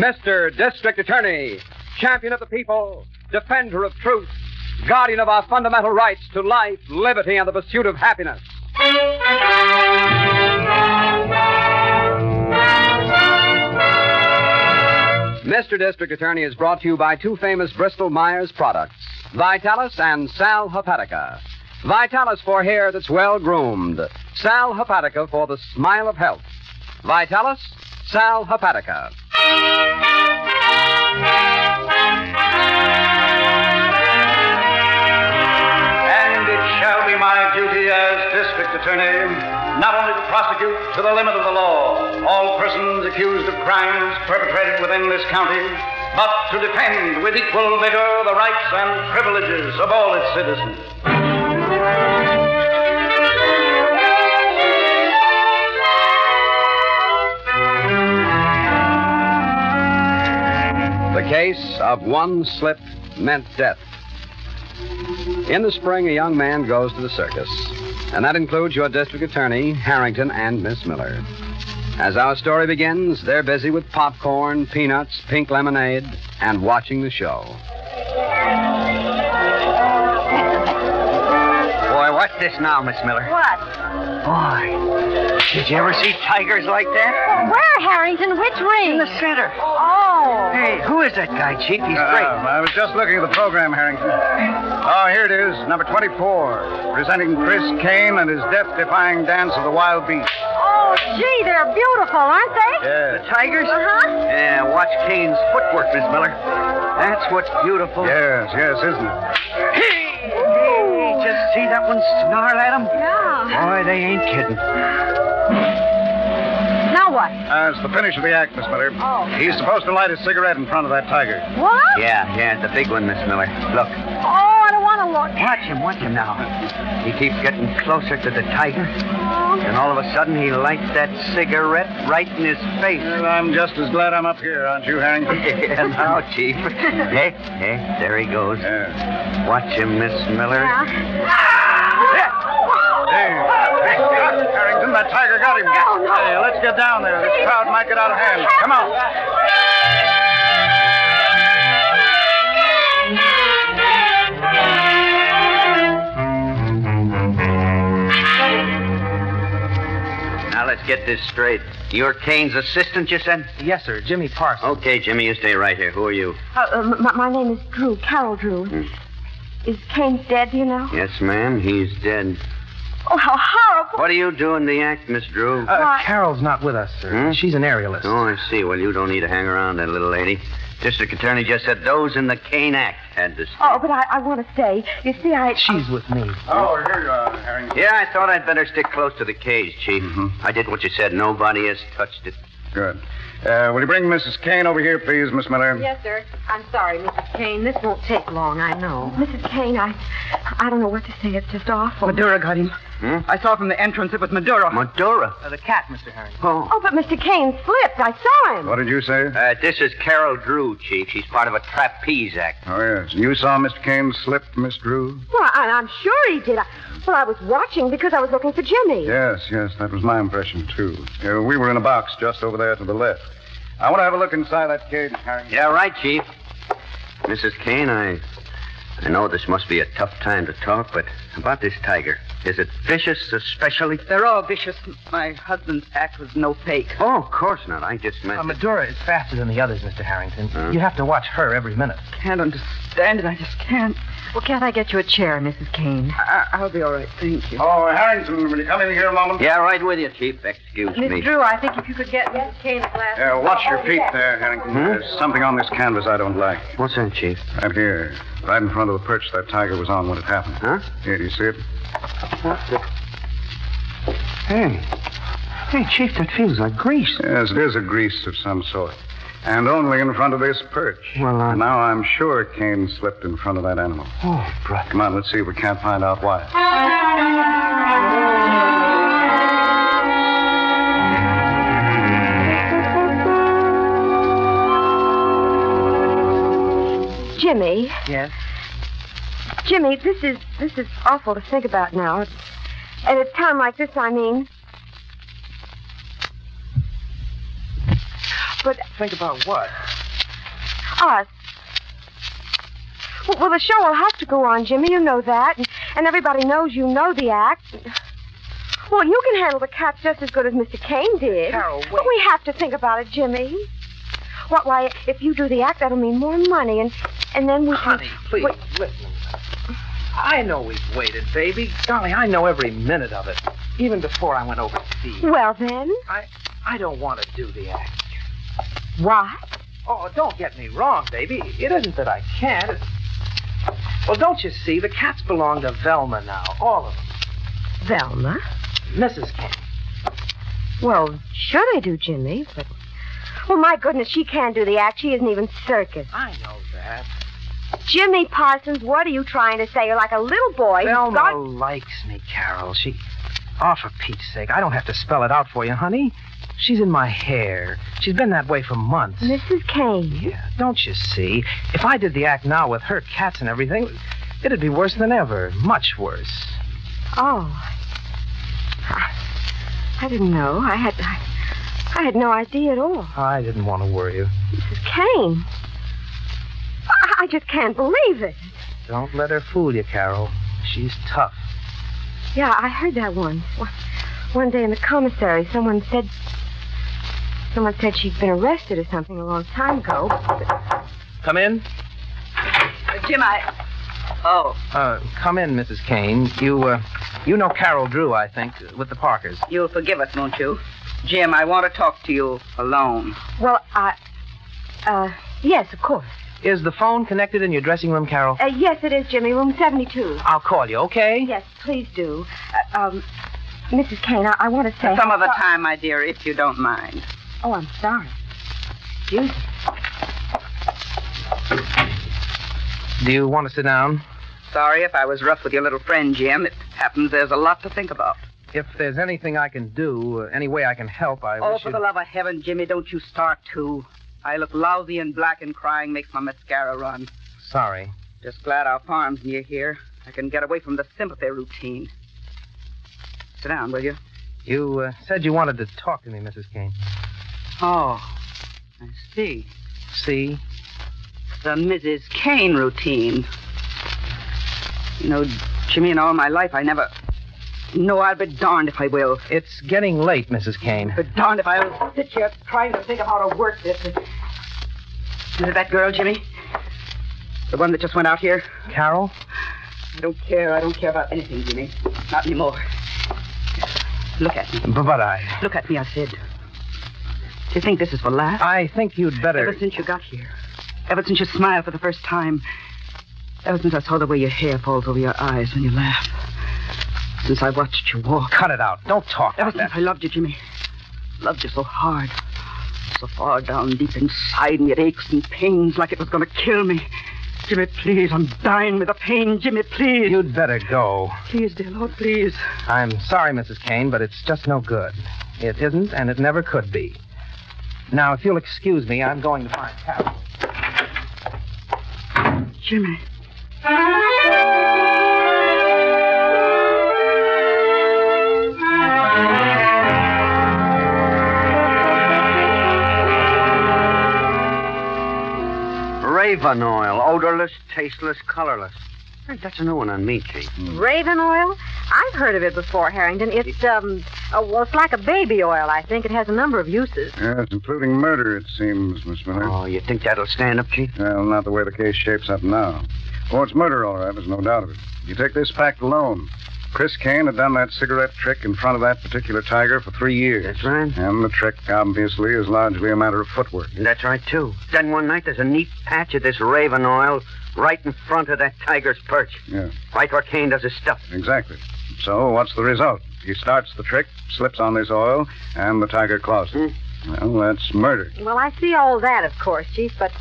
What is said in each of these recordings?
Mr. District Attorney, champion of the people, defender of truth, guardian of our fundamental rights to life, liberty, and the pursuit of happiness. Mr. District Attorney is brought to you by two famous Bristol-Myers products, Vitalis and Sal Hepatica. Vitalis for hair that's well-groomed. Sal Hepatica for the smile of health. Vitalis, Sal Hepatica. And it shall be my duty as District Attorney not only to prosecute to the limit of the law all persons accused of crimes perpetrated within this county, but to defend with equal vigor the rights and privileges of all its citizens. The case of one slip meant death. In the spring, a young man goes to the circus, and that includes your district attorney, Harrington, and Miss Miller. As our story begins, they're busy with popcorn, peanuts, pink lemonade, and watching the show. Boy, what's this now, Miss Miller? What? Boy, did you ever see tigers like that? Where, Harrington? Which ring? In the center. Oh. Hey, who is that guy, Chief? He's great. I was just looking at the program, Harrington. Oh, here it is, number 24, presenting Chris Kane and his death-defying dance of the wild beast. Oh, gee, they're beautiful, aren't they? Yes. The tigers? Uh-huh. Yeah, watch Kane's footwork, Miss Miller. That's what's beautiful. Yes, isn't it? Hey, just see that one snarl at him? Yeah. Boy, they ain't kidding. Now what? It's the finish of the act, Miss Miller. Oh. He's supposed to light a cigarette in front of that tiger. What? Yeah, the big one, Miss Miller. Look. Oh, I don't want to look. Watch him now. He keeps getting closer to the tiger. And all of a sudden, he lights that cigarette right in his face. Well, I'm just as glad I'm up here, aren't you, Harrington? Yeah, now, Chief. Hey, there he goes. Yeah. Watch him, Miss Miller. Hey, Harrington, that tiger got him. No. Hey, let's get down there. This crowd might get out of hand. Come on. Now, let's get this straight. You're Kane's assistant, you said? Yes, sir. Jimmy Parsons. Okay, Jimmy, you stay right here. Who are you? My name is Drew, Carol Drew. Is Kane dead, do you know? Yes, ma'am. He's dead. Oh, how horrible. What are you doing the act, Miss Drew? Carol's not with us, sir. Hmm? She's an aerialist. Oh, I see. Well, you don't need to hang around, that little lady. District Attorney just said those in the Kane Act had to stay. Oh, but I want to stay. You see, She's with me. Oh, here you are, Harrington. Yeah, I thought I'd better stick close to the cage, Chief. Mm-hmm. I did what you said. Nobody has touched it. Good. Will you bring Mrs. Kane over here, please, Miss Miller? Yes, sir. I'm sorry, Mrs. Kane. This won't take long, I know. Mrs. Kane, I don't know what to say. It's just awful. Madura got him. I saw from the entrance it was Madura. Madura? The cat, Mr. Harrington. Oh, but Mr. Kane slipped. I saw him. What did you say? This is Carol Drew, Chief. She's part of a trapeze act. Oh, yes. You saw Mr. Kane slip, Miss Drew? Well, I'm sure he did. I was watching because I was looking for Jimmy. Yes, that was my impression, too. We were in a box just over there to the left. I want to have a look inside that cage, Harrington. Yeah, right, Chief. Mrs. Kane, I know this must be a tough time to talk, but about this tiger. Is it vicious, especially? They're all vicious. My husband's act was no fake. Oh, of course not. I just meant... Madura is faster than the others, Mr. Harrington. You have to watch her every minute. Can't understand it. I just can't. Well, can't I get you a chair, Mrs. Kane? I'll be all right. Thank you. Oh, Harrington, will you come in here a moment? Yeah, right with you, Chief. Excuse me. Miss Drew, I think if you could get Mrs. Kane a glass... Watch your feet there, Harrington. There's something on this canvas I don't like. What's that, Chief? Right here. Right in front of the perch that tiger was on when it happened. Huh? Here, do you see it? Hey, Chief, that feels like grease. Yes, it is a grease of some sort. And only in front of this perch. Well, now I'm sure Kane slipped in front of that animal. Oh, brother. Come on, let's see if we can't find out why. Jimmy. Yes? Jimmy, this is awful to think about now. At a time like this, I mean. But Think about what? us. Well, the show will have to go on, Jimmy. You know that. And everybody knows you know the act. Well, you can handle the cats just as good as Mr. Kane did. Carol, wait. But we have to think about it, Jimmy. Why, if you do the act, that'll mean more money, and then we Honey, can... please, listen. I know we've waited, baby. Darling, I know every minute of it. Even before I went over to Steve. Well, then. I don't want to do the act. Why? Oh, don't get me wrong, baby. It isn't that I can't. Well, don't you see? The cats belong to Velma now. All of them. Velma? Mrs. Kane. Well, sure they do, Jimmy, but... Well, my goodness, she can't do the act. She isn't even circus. I know that. Jimmy Parsons, what are you trying to say? You're like a little boy. Velma likes me, Carol. She... Oh, for Pete's sake, I don't have to spell it out for you, honey. She's in my hair. She's been that way for months. Mrs. Kane. Yeah, don't you see? If I did the act now with her cats and everything, it'd be worse than ever. Much worse. Oh. I didn't know. I had no idea at all. I didn't want to worry you. Mrs. Kane. I just can't believe it. Don't let her fool you, Carol. She's tough. Yeah, I heard that once. One day in the commissary, someone said she'd been arrested or something a long time ago. But... Come in. Jim, Oh, Come in, Mrs. Kane. You know Carol Drew, I think, with the Parkers. you'll forgive us, won't you? Jim, I want to talk to you alone. Well, yes, of course. Is the phone connected in your dressing room, Carol? Yes, it is, Jimmy. Room 72. I'll call you, okay? Yes, please do. Mrs. Kane, I want to say... Some other time, my dear, if you don't mind. Oh, I'm sorry. Excuse me. Do you want to sit down? Sorry if I was rough with your little friend, Jim. It happens there's a lot to think about. If there's anything I can do, any way I can help, I Oh, wish for you'd... the love of heaven, Jimmy, don't you start to. I look lousy and black and crying makes my mascara run. Sorry. Just glad our farm's near here. I can get away from the sympathy routine. Sit down, will you? You said you wanted to talk to me, Mrs. Kane. Oh, I see. See? The Mrs. Kane routine. You know, Jimmy, in all my life, I never... No, I'll be darned if I will. It's getting late, Mrs. Kane. Be darned if I'll sit here trying to think of how to work this. Is it that girl, Jimmy? The one that just went out here? Carol? I don't care. I don't care about anything, Jimmy. Not anymore. Look at me. But I... Look at me, I said. Do you think this is for laughs? I think you'd better... Ever since you got here. Ever since you smiled for the first time. Ever since I saw the way your hair falls over your eyes when you laugh. Since I watched you walk. Cut it out. Don't talk Ever like since that. I loved you, Jimmy. Loved you so hard. So far down deep inside me, it aches and pains like it was going to kill me. Jimmy, please, I'm dying with the pain. Jimmy, please. You'd better go. Please, dear Lord, please. I'm sorry, Mrs. Kane, but it's just no good. It isn't, and it never could be. Now, if you'll excuse me, I'm going to find Carol. Jimmy. Raven oil, odorless, tasteless, colorless. Hey, that's a new one on me, Kate. Raven oil? I've heard of it before, Harrington. It's, it's like a baby oil, I think. It has a number of uses. Yes, including murder, it seems, Miss Miller. Oh, you think that'll stand up, Chief? Well, not the way the case shapes up now. Oh, it's murder, all right. There's no doubt of it. You take this fact alone. Chris Kane had done that cigarette trick in front of that particular tiger for 3 years. That's right. And the trick, obviously, is largely a matter of footwork. And that's right, too. Then one night there's a neat patch of this Raven oil right in front of that tiger's perch. Yeah, Right where Kane does his stuff. exactly. So, what's the result? He starts the trick, slips on this oil, and the tiger claws it. Well, that's murder. Well, I see all that, of course, Chief, but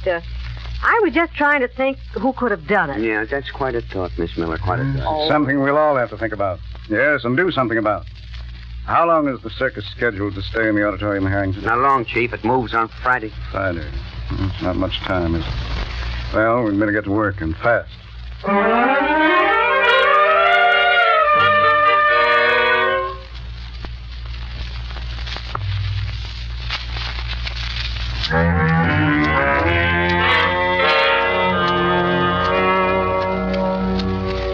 I was just trying to think who could have done it. Yeah, that's quite a thought, Miss Miller. Quite a thought. Oh. Something we'll all have to think about. Yes, and do something about. How long is the circus scheduled to stay in the auditorium, Harrington? Not long, Chief. It moves on Friday. Friday. It's not much time, is it? Well, we'd better get to work, and fast.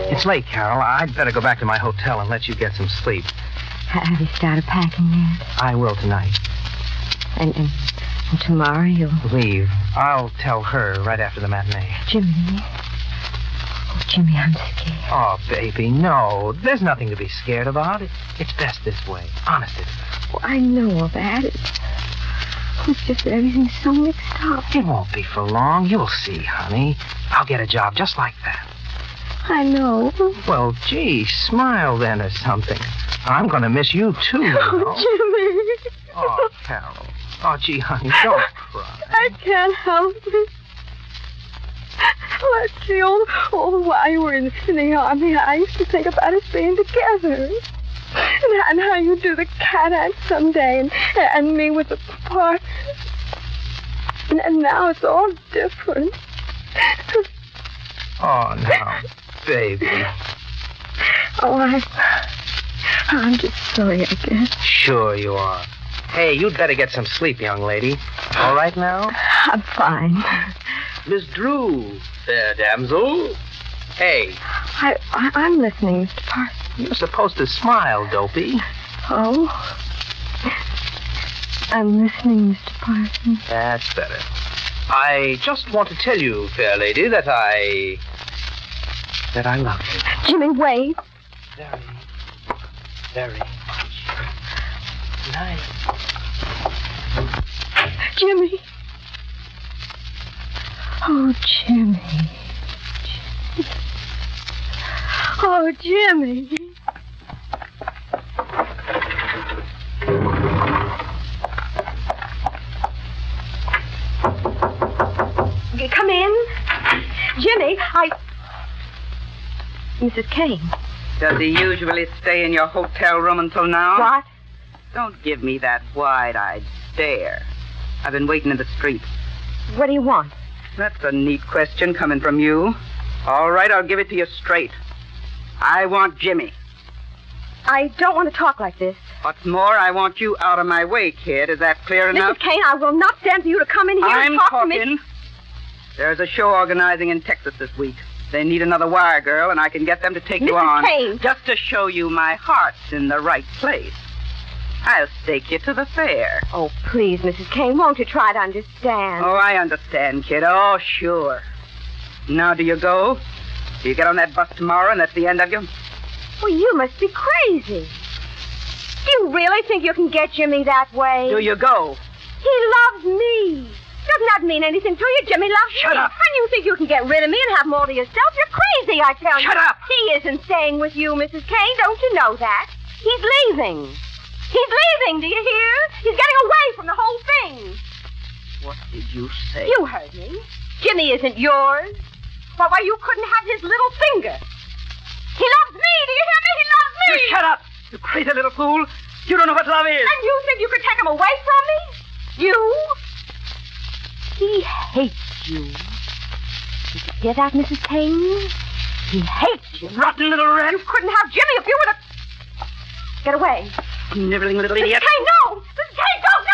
It's late, Carol. I'd better go back to my hotel and let you get some sleep. Have you started packing yet? I will tonight. And tomorrow you'll... Leave. I'll tell her right after the matinee. Jimmy. Oh, Jimmy, I'm scared. Oh, baby, no. There's nothing to be scared about. It's best this way. Honest, it's best. Well, I know all that. It's just that everything's so mixed up. It won't be for long. You'll see, honey. I'll get a job just like that. I know. Well, gee, smile then or something. I'm going to miss you, too, you know. Oh, Jimmy. Oh, Carol. Oh, gee, honey, don't cry. I can't help it. Let's see, all while you were in the army, I used to think about us being together. And how you do the cat act someday, and me with the part. And now it's all different. Oh, now, baby. Oh, I'm just sorry, I guess. Sure you are. Hey, you'd better get some sleep, young lady. All right now? I'm fine. Miss Drew, there, damsel. Hey. I'm listening, Mr. Parsons. You're supposed to smile, dopey. Oh? I'm listening, Mr. Parsons. That's better. I just want to tell you, fair lady, that I love you. Jimmy, wait. Very, very much. Good night. Jimmy. Oh, Jimmy. Oh, Jimmy. Come in. Jimmy, Mrs. Kane. Does he usually stay in your hotel room until now? What? Don't give me that wide-eyed stare. I've been waiting in the street. What do you want? That's a neat question coming from you. All right, I'll give it to you straight. I want Jimmy. I don't want to talk like this. What's more, I want you out of my way, kid. Is that clear enough? Mrs. Kane, I will not stand for you to come in here I'm and talk talking. to me. There's a show organizing in Texas this week. They need another wire girl, and I can get them to take you Mrs. on. Kane. Just to show you my heart's in the right place. I'll stake you to the fair. Oh, please, Mrs. Kane, won't you try to understand? Oh, I understand, kid. Oh, sure. Now, do you go? Do you get on that bus tomorrow, and that's the end of you? Well, you must be crazy. Do you really think you can get Jimmy that way? Do you go? He loves me. Doesn't that mean anything to you? Jimmy loves me. Shut up. And you think you can get rid of me and have more to yourself? You're crazy, I tell you. Shut up. He isn't staying with you, Mrs. Kane. Don't you know that? He's leaving. He's leaving, do you hear? He's getting away from the whole thing. What did you say? You heard me. Jimmy isn't yours. Why, you couldn't have his little finger. He loves me, do you hear me? He loves me. You shut up, you crazy little fool. You don't know what love is. And you think you could take him away from me? You? He hates you. Did you hear that, Mrs. Kane? He hates you. Rotten little rat. You couldn't have Jimmy if you were to... Get away. Sniveling little Mrs. idiot. Kane, no! Mrs. Kane, don't!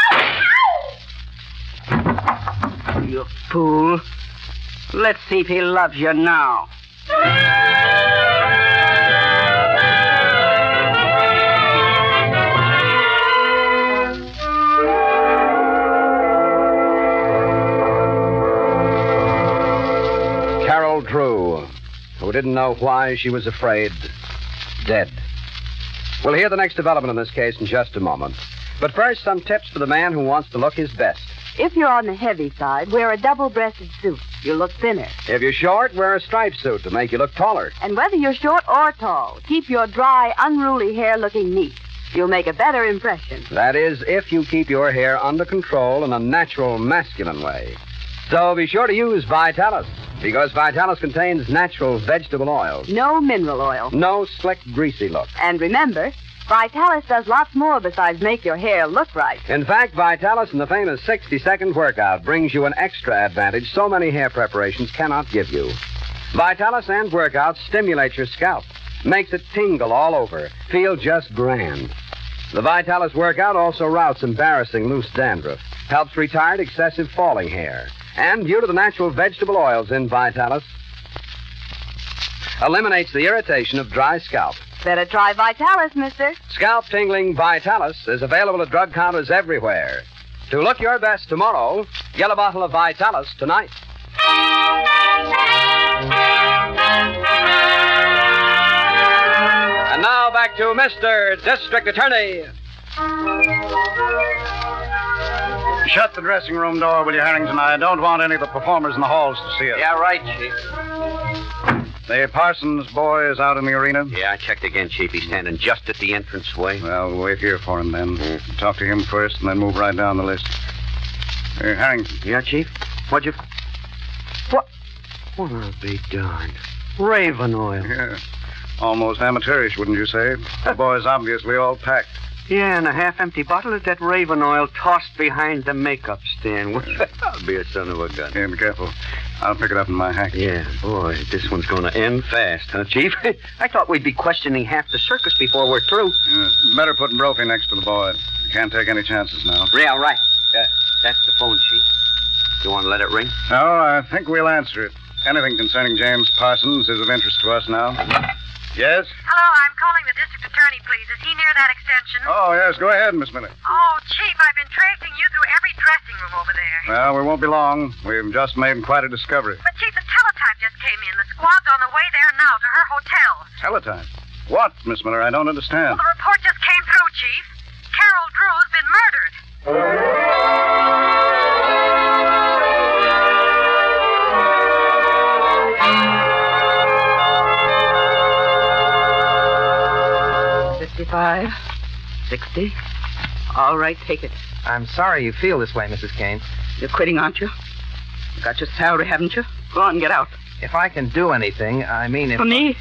No! You fool. Let's see if he loves you now. Carol Drew, who didn't know why she was afraid, dead. We'll hear the next development in this case in just a moment. But first, some tips for the man who wants to look his best. If you're on the heavy side, wear a double-breasted suit. You'll look thinner. If you're short, wear a striped suit to make you look taller. And whether you're short or tall, keep your dry, unruly hair looking neat. You'll make a better impression. That is, if you keep your hair under control in a natural, masculine way. So be sure to use Vitalis, because Vitalis contains natural vegetable oils. No mineral oil. No slick, greasy look. And remember, Vitalis does lots more besides make your hair look right. In fact, Vitalis and the famous 60-second workout brings you an extra advantage so many hair preparations cannot give you. Vitalis and workout stimulate your scalp, makes it tingle all over, feel just grand. The Vitalis workout also routs embarrassing loose dandruff, helps retard excessive falling hair, and due to the natural vegetable oils in Vitalis, eliminates the irritation of dry scalp. Better try Vitalis, mister. Scalp tingling Vitalis is available at drug counters everywhere. To look your best tomorrow, get a bottle of Vitalis tonight. And now back to Mr. District Attorney. Shut the dressing room door, will you, Harrington? I don't want any of the performers in the halls to see us. Yeah, right, Chief. The Parsons boy is out in the arena? Yeah, I checked again, Chief. He's standing just at the entranceway. Well, we'll wait here for him then. Talk to him first and then move right down the list. Harrington. Yeah, Chief? What have they done? Raven oil. Yeah. Almost amateurish, wouldn't you say? The boy's obviously all packed. Yeah, and a half-empty bottle of that Raven oil tossed behind the makeup stand. I'll be a son of a gun. Yeah, be careful. I'll pick it up in my hack. Yeah, boy, this one's going to end fast, huh, Chief? I thought we'd be questioning half the circus before we're through. Better put Brophy next to the boy. You can't take any chances now. Yeah, right. That's the phone, Chief. You want to let it ring? No, I think we'll answer it. Anything concerning James Parsons is of interest to us now. Yes? Hello, I'm calling the district attorney, please. Is he near that extension? Oh, yes. Go ahead, Miss Miller. Oh, Chief, I've been tracing you through every dressing room over there. Well, we won't be long. We've just made quite a discovery. But, Chief, the teletype just came in. The squad's on the way there now to her hotel. Teletype? What, Miss Miller? I don't understand. The report just came through, Chief. Carol Drew's been murdered. $55, $60. All right, take it. I'm sorry you feel this way, Mrs. Kane. You're quitting, aren't you? You got your salary, haven't you? Go on, get out. If I can do anything, I mean if... For me?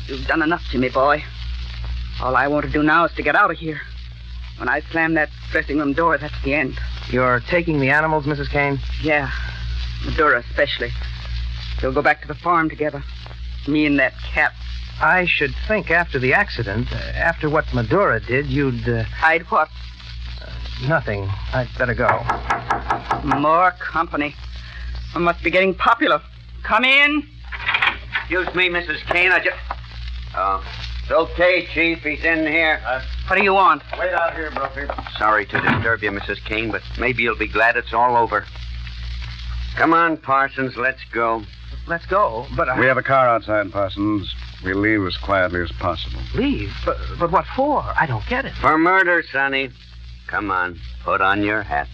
You've done enough to me, boy. All I want to do now is to get out of here. When I slam that dressing room door, that's the end. You're taking the animals, Mrs. Kane? Yeah, Medora especially. We'll go back to the farm together. Me and that cat. I should think after the accident, after what Medora did, you'd... I'd what? Nothing. I'd better go. More company. I must be getting popular. Come in. Excuse me, Mrs. Kane. It's okay, Chief. He's in here. What do you want? Wait out here, Brophy. Sorry to disturb you, Mrs. Kane, but maybe you'll be glad it's all over. Come on, Parsons. Let's go. Let's go, but We have a car outside, Parsons. We'll leave as quietly as possible. Leave? But what for? I don't get it. For murder, Sonny. Come on. Put on your hat.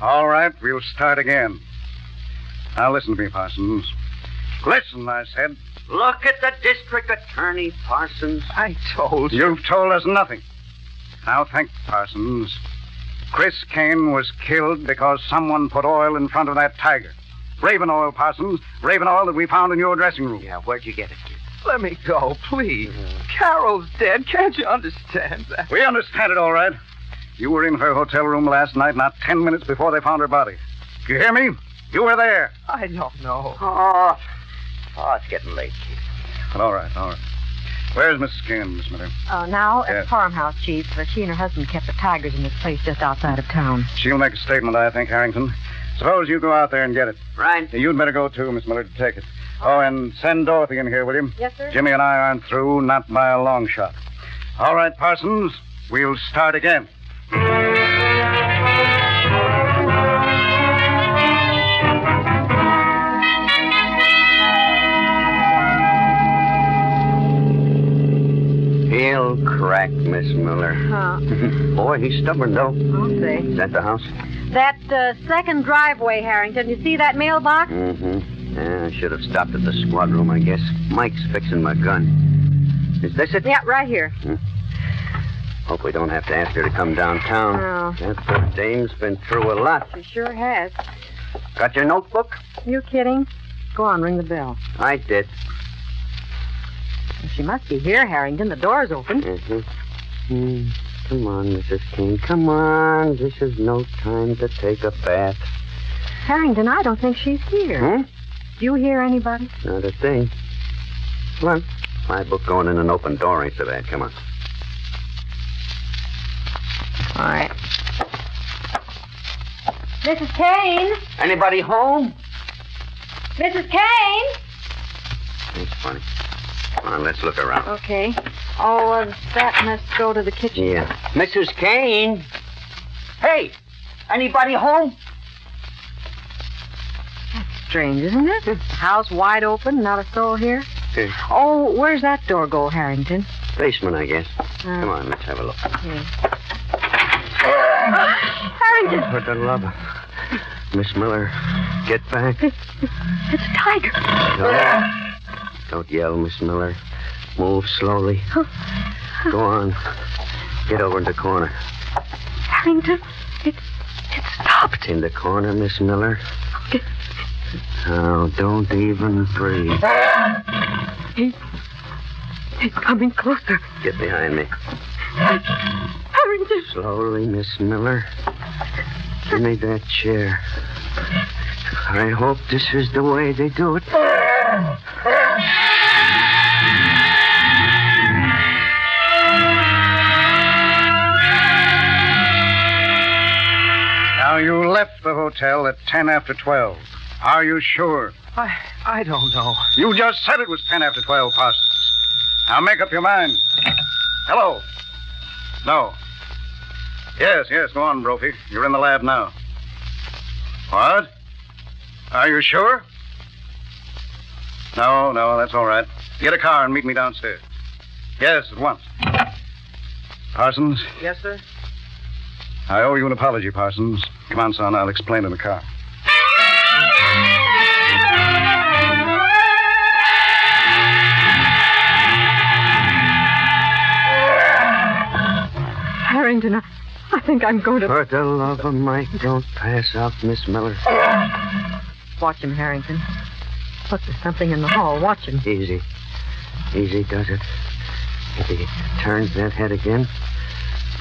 All right, we'll start again. Now listen to me, Parsons. Listen, I said. Look at the district attorney, Parsons. I told you. You've told us nothing. Now think, Parsons. Chris Kane was killed because someone put oil in front of that tiger. Raven oil, Parsons. Raven oil that we found in your dressing room. Yeah, where'd you get it, kid? Let me go, please. Carol's dead. Can't you understand that? We understand it all right. You were in her hotel room last night, not 10 minutes before they found her body. Do you hear me? You were there. I don't know. Oh, it's getting late, kid. Well, all right. Where's Mrs. Kane, Miss Miller? Oh, now at Yes. the farmhouse, Chief. She and her husband kept the tigers in this place just outside of town. She'll make a statement, I think, Harrington. Suppose you go out there and get it. Right. You'd better go, too, Miss Miller, to take it. Oh, and send Dorothy in here, will you? Yes, sir. Jimmy and I aren't through, not by a long shot. All right, Parsons, we'll start again. He'll crack, Miss Miller. Huh. Boy, he's stubborn, though. I'll see. Is that the house? That second driveway, Harrington. You see that mailbox? Mm-hmm. Yeah, I should have stopped at the squad room, I guess. Mike's fixing my gun. Is this it? Yeah, right here. Hope we don't have to ask her to come downtown. No. That poor dame's been through a lot. She sure has. Got your notebook? You kidding? Go on, ring the bell. I did. She must be here, Harrington. The door's open. Mm-hmm. Come on, Mrs. King. Come on. This is no time to take a bath. Harrington, I don't think she's here. Hmm? Do you hear anybody? Not a thing. Come on. My book going in an open door ain't so bad. Come on. All right. Mrs. Kane? Anybody home? Mrs. Kane? That's funny. Come on, let's look around. Okay. Oh, that must go to the kitchen. Yeah. Mrs. Kane? Hey, anybody home? Strange, isn't it? The house wide open, not a soul here. Hey. Oh, where's that door go, Harrington? Basement, I guess. Come on, let's have a look. Harrington! For the love of... Miss Miller, get back. It's a tiger. Don't yell, Miss Miller. Move slowly. Go on. Get over in the corner. Harrington, it stopped. In the corner, Miss Miller. Now, don't even breathe. He's coming closer. Get behind me. Harrington. Slowly, Miss Miller. Give me that chair. I hope this is the way they do it. Now, you left the hotel at 10 after 12. Are you sure? I don't know. You just said it was 10 after 12, Parsons. Now, make up your mind. Hello? No. Yes, go on, Brophy. You're in the lab now. What? Are you sure? No, that's all right. Get a car and meet me downstairs. Yes, at once. Parsons? Yes, sir? I owe you an apology, Parsons. Come on, son. I'll explain in the car. Harrington, I think I'm going to... For the love of Mike, don't pass out, Miss Miller. Watch him, Harrington. Look, there's something in the hall. Watch him. Easy. Easy does it. If he turns that head again,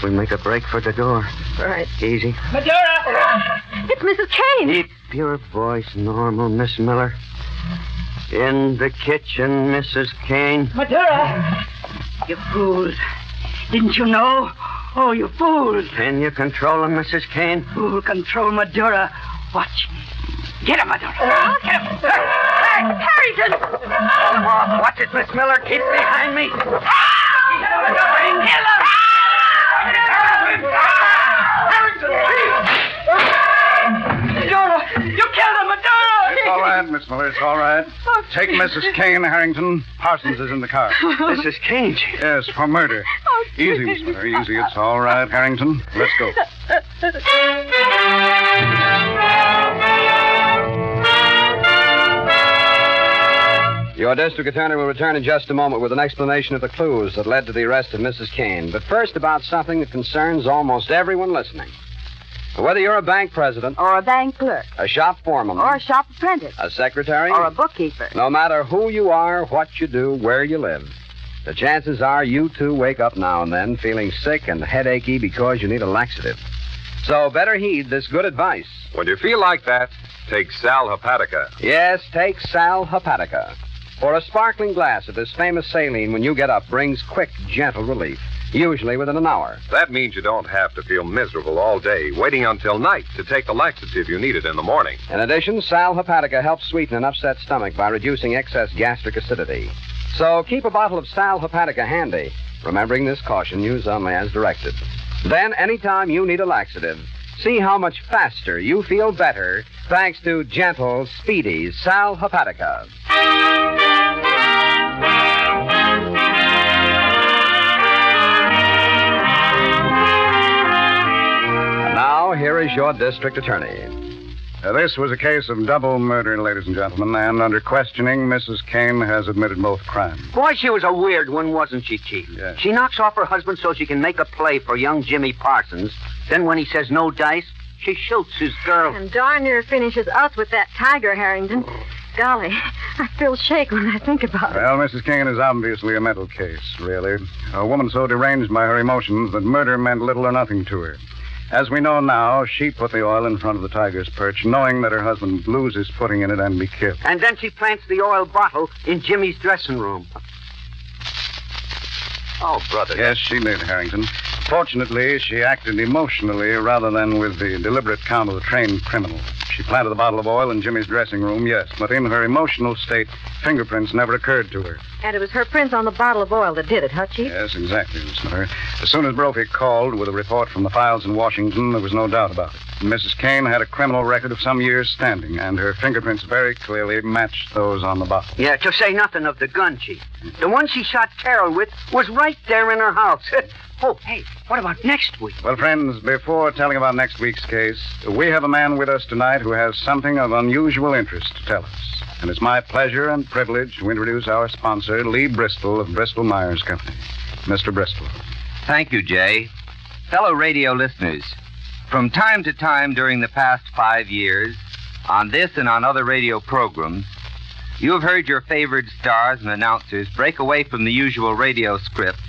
we make a break for the door. Right. Easy. Madura! It's Mrs. Kane. Keep your voice normal, Miss Miller. In the kitchen, Mrs. Kane. Madura! You fools. Didn't you know? Oh, you fools. Can you control him, Mrs. Kane? Fool control Madura. Watch. Get him, Madura. Get him. Harrington! Watch it, Miss Miller. Keep behind me. Kill him! Madura! You killed him, Madura! It's all right, Miss Miller. It's all right. Take Mrs. Kane, Harrington. Parsons is in the car. Mrs. Kane. Yes, for murder. Easy, Miss Miller. Easy. It's all right, Harrington. Let's go. Your district attorney will return in just a moment with an explanation of the clues that led to the arrest of Mrs. Kane. But first, about something that concerns almost everyone listening. Whether you're a bank president, Or a bank clerk. a shop foreman, Or a shop apprentice. a secretary, Or a bookkeeper. no matter who you are, what you do, where you live, the chances are you too wake up now and then feeling sick and headachy because you need a laxative. So better heed this good advice. When you feel like that, take Sal Hepatica. Yes, take Sal Hepatica. For a sparkling glass of this famous saline when you get up brings quick, gentle relief, usually within an hour. That means you don't have to feel miserable all day, waiting until night to take the laxative you needed in the morning. In addition, Sal Hepatica helps sweeten an upset stomach by reducing excess gastric acidity. So keep a bottle of Sal Hepatica handy, remembering this caution, use only as directed. Then, anytime you need a laxative, see how much faster you feel better thanks to gentle, speedy Sal Hepatica. And now, here is your district attorney. This was a case of double murder, ladies and gentlemen, and under questioning, Mrs. Kane has admitted both crimes. Boy, she was a weird one, wasn't she, Chief? Yes. She knocks off her husband so she can make a play for young Jimmy Parsons. Then when he says no dice, she shoots his girl. And darn near finishes us with that tiger, Harrington. Golly, I feel shake when I think about it. Well, Mrs. Kane is obviously a mental case, really. A woman so deranged by her emotions that murder meant little or nothing to her. As we know now, she put the oil in front of the tiger's perch, knowing that her husband would lose his footing in it and be killed. And then she plants the oil bottle in Jimmy's dressing room. Oh, brother. Yes, she did, Harrington. Fortunately, she acted emotionally rather than with the deliberate count of the trained criminal. She planted the bottle of oil in Jimmy's dressing room, yes, but in her emotional state, fingerprints never occurred to her. And it was her prints on the bottle of oil that did it, huh, Chief? Yes, exactly, Miss Miller. As soon as Brophy called with a report from the files in Washington, there was no doubt about it. Mrs. Kane had a criminal record of some years' standing, and her fingerprints very clearly matched those on the bottle. Yeah, to say nothing of the gun, Chief. The one she shot Carol with was right there in her house. Oh, hey, what about next week? Well, friends, before telling about next week's case, we have a man with us tonight who has something of unusual interest to tell us. And it's my pleasure and privilege to introduce our sponsor, Lee Bristol of Bristol Myers Company. Mr. Bristol. Thank you, Jay. Fellow radio listeners, from time to time during the past 5 years, on this and on other radio programs, you have heard your favored stars and announcers break away from the usual radio script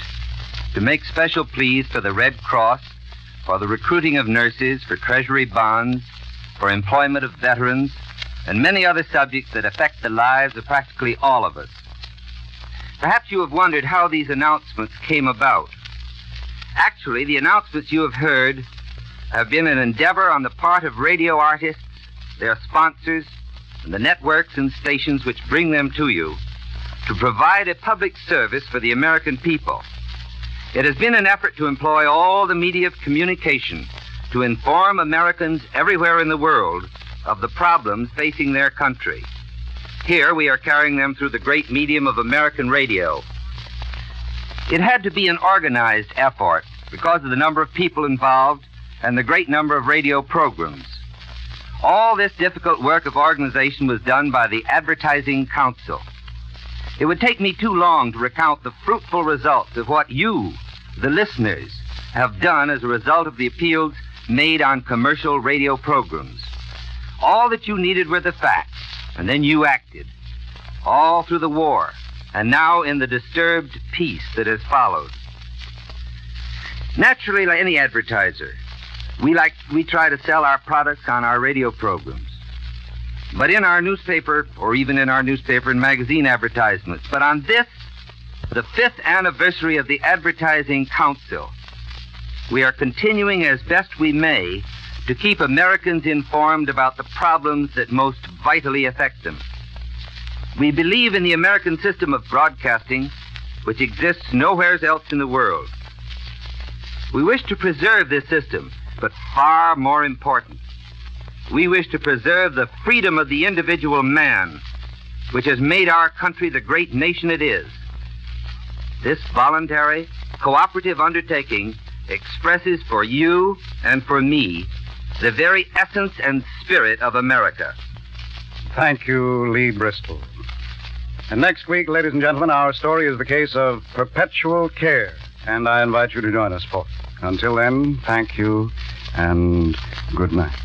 to make special pleas for the Red Cross, for the recruiting of nurses, for treasury bonds, for employment of veterans, and many other subjects that affect the lives of practically all of us. Perhaps you have wondered how these announcements came about. Actually, the announcements you have heard have been an endeavor on the part of radio artists, their sponsors, and the networks and stations which bring them to you to provide a public service for the American people. It has been an effort to employ all the media of communication to inform Americans everywhere in the world of the problems facing their country. Here we are carrying them through the great medium of American radio. It had to be an organized effort because of the number of people involved and the great number of radio programs. All this difficult work of organization was done by the Advertising Council. It would take me too long to recount the fruitful results of what you, the listeners, have done as a result of the appeals made on commercial radio programs. All that you needed were the facts, and then you acted. All through the war, and now in the disturbed peace that has followed. Naturally, like any advertiser, we try to sell our products on our radio programs. But in our newspaper, or even in our newspaper and magazine advertisements. But on this, the 5th anniversary of the Advertising Council, we are continuing as best we may to keep Americans informed about the problems that most vitally affect them. We believe in the American system of broadcasting, which exists nowhere else in the world. We wish to preserve this system, but far more important, we wish to preserve the freedom of the individual man, which has made our country the great nation it is. This voluntary, cooperative undertaking expresses for you and for me the very essence and spirit of America. Thank you, Lee Bristol. And next week, ladies and gentlemen, our story is the case of Perpetual Care, and I invite you to join us for it. Until then, thank you and good night.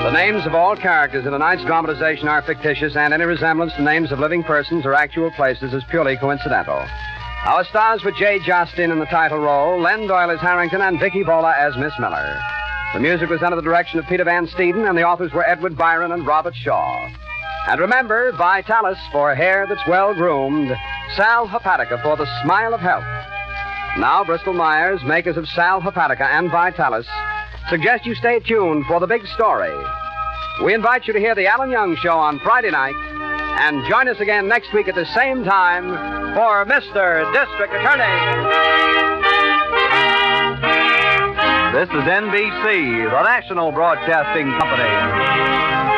The names of all characters in tonight's dramatization are fictitious, and any resemblance to names of living persons or actual places is purely coincidental. Our stars were Jay Jostin in the title role, Len Doyle as Harrington, and Vicky Bola as Miss Miller. The music was under the direction of Peter Van Steeden, and the authors were Edward Byron and Robert Shaw. And remember, Vitalis for hair that's well-groomed, Sal Hepatica for the smile of health. Now, Bristol Myers, makers of Sal Hepatica and Vitalis, suggest you stay tuned for the big story. We invite you to hear The Alan Young Show on Friday night, and join us again next week at the same time for Mr. District Attorney. This is NBC, the national broadcasting company.